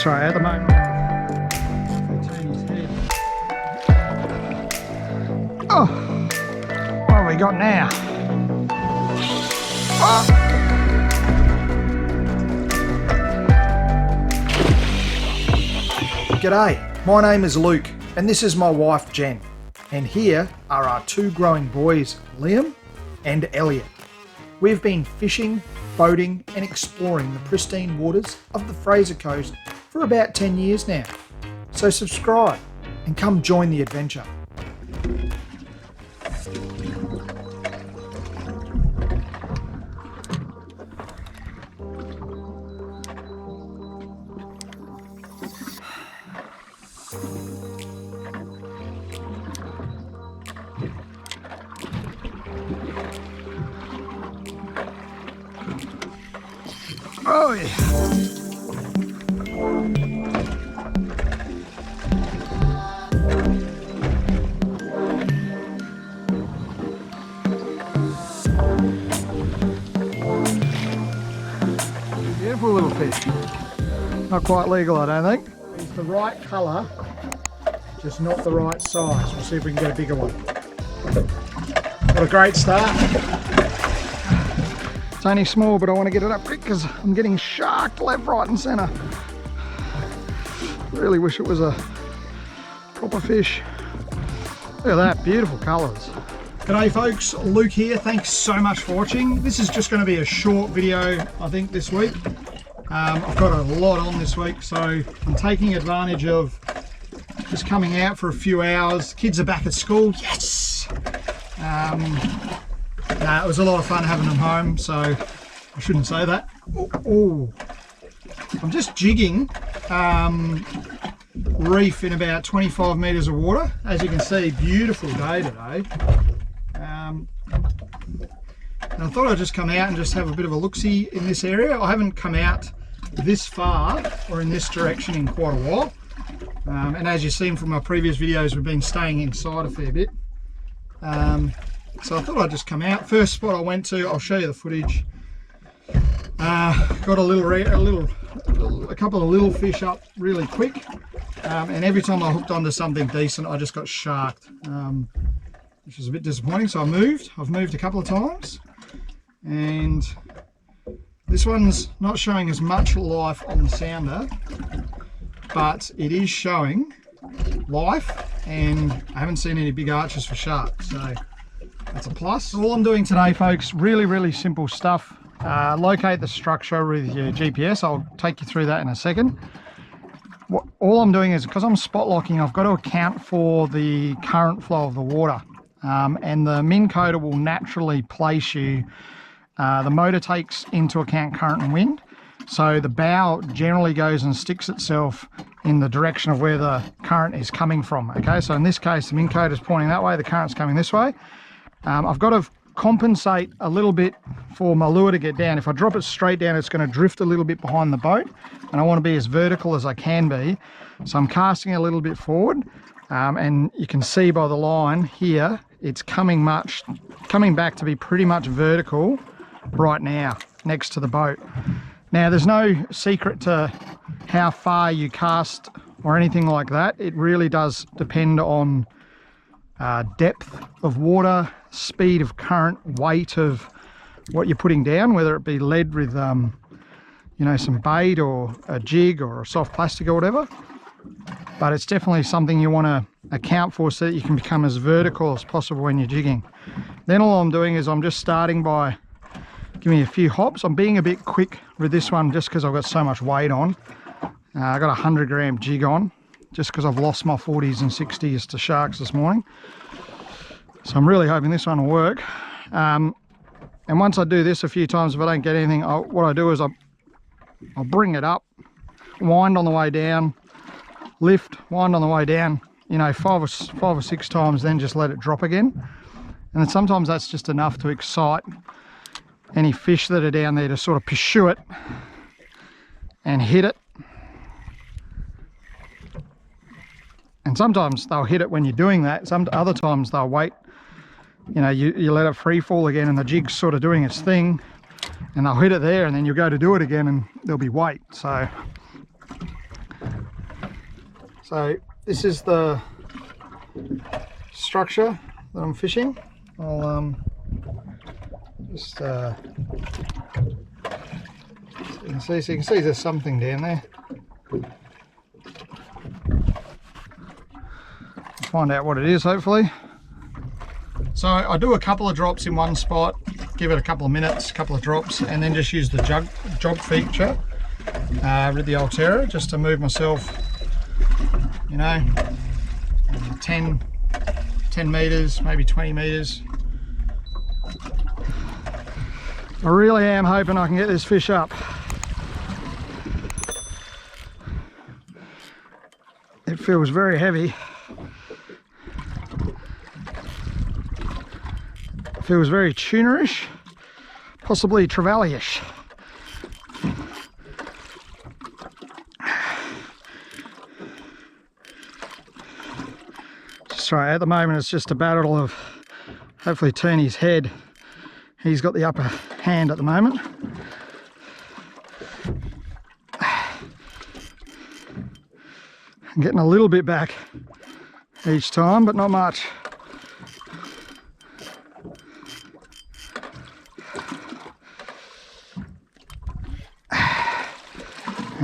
tray at the moment. Turn his head. Oh, what have we got now? Oh. G'day, my name is Luke and this is my wife Jen, and here are our two growing boys, Liam and Elliot. We've been fishing, boating and exploring the pristine waters of the Fraser coast for about 10 years now. So subscribe and come join the adventure. Oh yeah. Beautiful little fish. Not quite legal, I don't think. It's the right colour, just not the right size. We'll see if we can get a bigger one. What a great start. It's only small, but I want to get it up quick because I'm getting sharked left, right and centre. Really wish it was a proper fish. Look at that, beautiful colours. G'day folks, Luke here. Thanks so much for watching. This is just going to be a short video, I think, this week. I've got a lot on this week, so I'm taking advantage of just coming out for a few hours. Kids are back at school, yes! It was a lot of fun having them home, so I shouldn't say that. Oh, I'm just jigging reef in about 25 metres of water. As you can see, beautiful day today. And I thought I'd just come out and just have a bit of a look-see in this area. I haven't come out this far or in this direction in quite a while. And as you've seen from my previous videos, we've been staying inside a fair bit. So I thought I'd just come out. First spot I went to, I'll show you the footage. Got a couple of little fish up really quick, and every time I hooked onto something decent, I just got sharked, which was a bit disappointing. So I've moved a couple of times, and this one's not showing as much life on the sounder, but it is showing life, and I haven't seen any big arches for sharks, so that's a plus. All I'm doing today, folks, really simple stuff. Locate the structure with your GPS. I'll take you through that in a second. All I'm doing is, because I'm spot locking, I've got to account for the current flow of the water, and the min coder will naturally place you. The motor takes into account current and wind, so the bow generally goes and sticks itself in the direction of where the current is coming from. Okay, so in this case the min coder is pointing that way, the current's coming this way. I've got to compensate a little bit for my lure to get down. If I drop it straight down, it's going to drift a little bit behind the boat, and I want to be as vertical as I can be. So I'm casting a little bit forward, and you can see by the line here, it's coming back to be pretty much vertical right now next to the boat. Now there's no secret to how far you cast or anything like that. It really does depend on depth of water, speed of current, weight of what you're putting down, whether it be lead with you know, some bait or a jig or a soft plastic or whatever. But it's definitely something you want to account for so that you can become as vertical as possible when you're jigging. Then all I'm doing is I'm just starting by giving a few hops. I'm being a bit quick with this one just because I've got so much weight on. I got a 100 gram jig on, just because I've lost my 40s and 60s to sharks this morning. So I'm really hoping this one will work. And once I do this a few times, if I don't get anything, what I do is I'll bring it up, wind on the way down, lift, wind on the way down, you know, five or six times, then just let it drop again. And then sometimes that's just enough to excite any fish that are down there to sort of pursue it and hit it. And sometimes they'll hit it when you're doing that. Some other times they'll wait. You know, you let it free fall again and the jig's sort of doing its thing, and they'll hit it there, and then you'll go to do it again and there'll be weight. So So this is the structure that I'm fishing. I'll just so you can see there's something down there. Find out what it is, hopefully. So I do a couple of drops in one spot, give it a couple of minutes, a couple of drops, and then just use the jog feature with the Altera just to move myself, you know, 10 meters, maybe 20 meters. I really am hoping I can get this fish up. It feels very heavy. It feels very tunerish, possibly Trevally-ish. Sorry, at the moment it's just a battle of hopefully turn his head. He's got the upper hand at the moment. I'm getting a little bit back each time, but not much.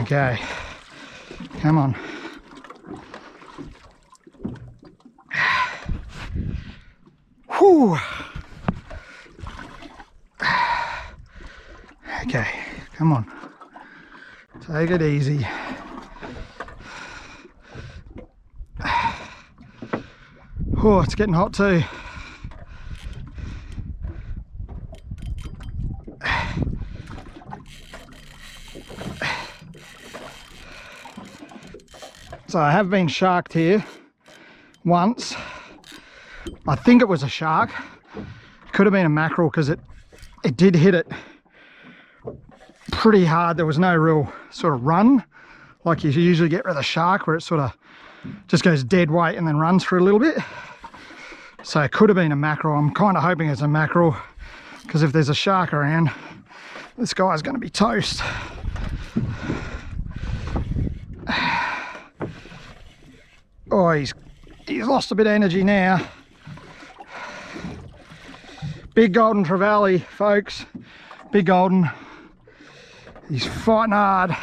Okay, come on. Whew. Okay, come on. Take it easy. Oh, it's getting hot too. So I have been sharked here once. I think it was a shark. Could have been a mackerel because it did hit it pretty hard. There was no real sort of run like you usually get with a shark, where it sort of just goes dead weight and then runs for a little bit. So it could have been a mackerel. I'm kind of hoping it's a mackerel, because if there's a shark around, this guy's going to be toast. Oh, he's lost a bit of energy now. Big golden trevally, folks. Big golden. He's fighting hard.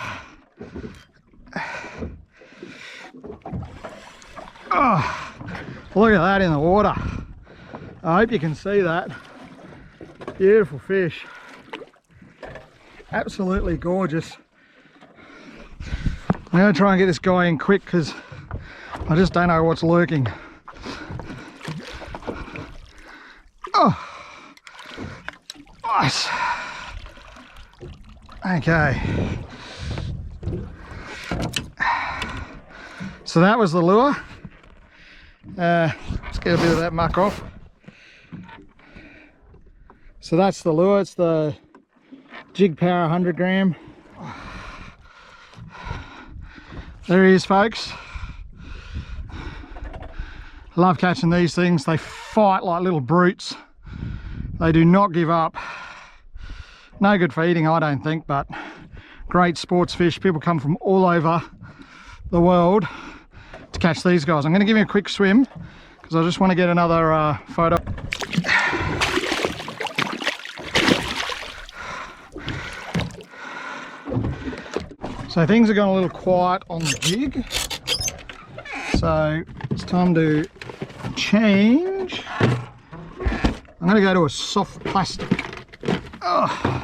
Oh, look at that in the water. I hope you can see that. Beautiful fish. Absolutely gorgeous. I'm going to try and get this guy in quick because I just don't know what's lurking. Oh, nice. Okay. So that was the lure. Let's get a bit of that muck off. So that's the lure. It's the Jig Power 100 gram. There he is, folks. I love catching these things. They fight like little brutes. They do not give up. No good for eating, I don't think, but great sports fish. People come from all over the world to catch these guys. I'm going to give him a quick swim because I just want to get another photo. So things are going a little quiet on the jig, so it's time to change. I'm going to go to a soft plastic. Oh.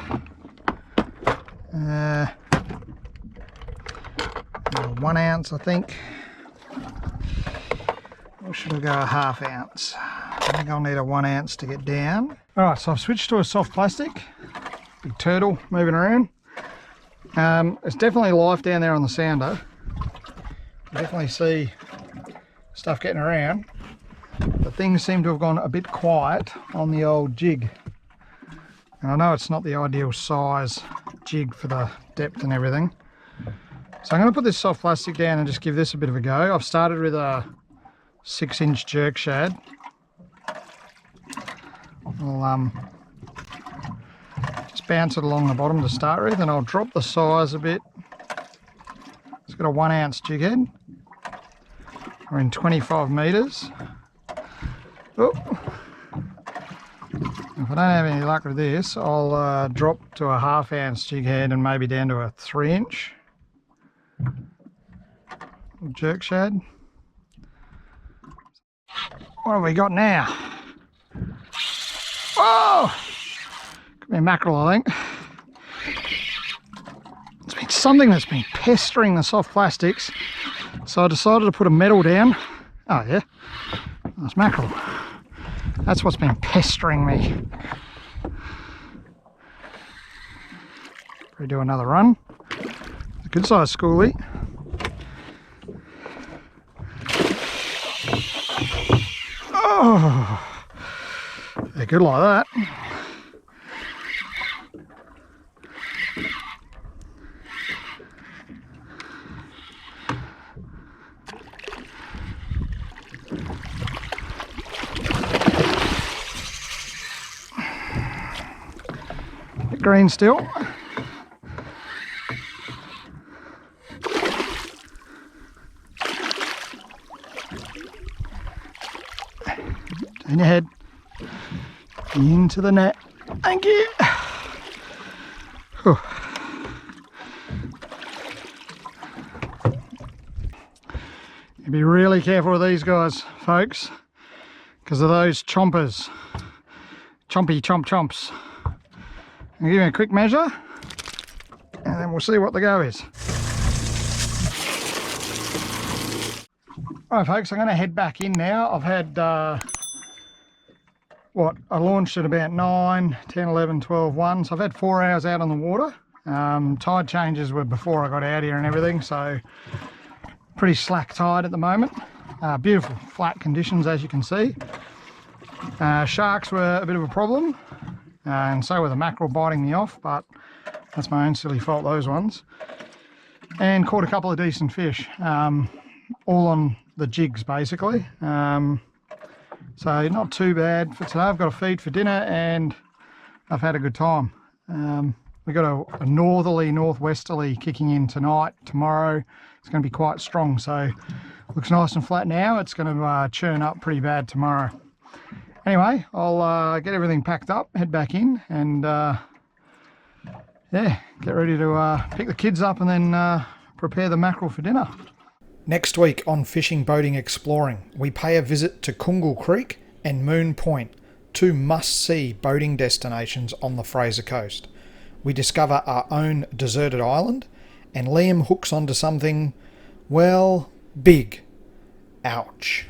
1 ounce, I think. Or should I go a ½ ounce? I think I'll need a 1 ounce to get down. Alright, so I've switched to a soft plastic. Big turtle moving around. There's definitely life down there on the sounder. I definitely see stuff getting around. But things seem to have gone a bit quiet on the old jig. And I know it's not the ideal size jig for the depth and everything. So I'm going to put this soft plastic down and just give this a bit of a go. I've started with a 6-inch jerk shad. I'll just bounce it along the bottom to start with, and I'll drop the size a bit. It's got a 1 ounce jig head. We're in 25 metres. Oh. If I don't have any luck with this, I'll drop to a 1/2 ounce jig head and maybe down to a 3-inch jerk shad. What have we got now? Whoa! Could be a mackerel, I think. It's been something that's been pestering the soft plastics, so I decided to put a metal down. Oh yeah, that's mackerel. That's what's been pestering me. Probably do another run. It's a good sized schoolie. Oh, they're good like that. Bit green still. Turn your head into the net. Thank you. Whew. You be really careful with these guys, folks, because of those chompers. Chompy chomps. I'll give you a quick measure and then we'll see what the go is. Alright folks, I'm going to head back in now. I've had, I launched at about 9, 10, 11, 12, 1. So I've had 4 hours out on the water. Tide changes were before I got out here and everything, so pretty slack tide at the moment. Beautiful flat conditions as you can see. Sharks were a bit of a problem. And so were the mackerel biting me off, but that's my own silly fault, those ones. And caught a couple of decent fish, all on the jigs basically. So not too bad for today. I've got a feed for dinner and I've had a good time. We've got a northerly, northwesterly kicking in tonight. Tomorrow it's going to be quite strong, so looks nice and flat now. It's going to churn up pretty bad tomorrow. Anyway, I'll get everything packed up, head back in, and yeah, get ready to pick the kids up and then prepare the mackerel for dinner. Next week on Fishing, Boating, Exploring, we pay a visit to Kungle Creek and Moon Point, 2 must-see boating destinations on the Fraser coast. We discover our own deserted island, and Liam hooks onto something, well, big. Ouch.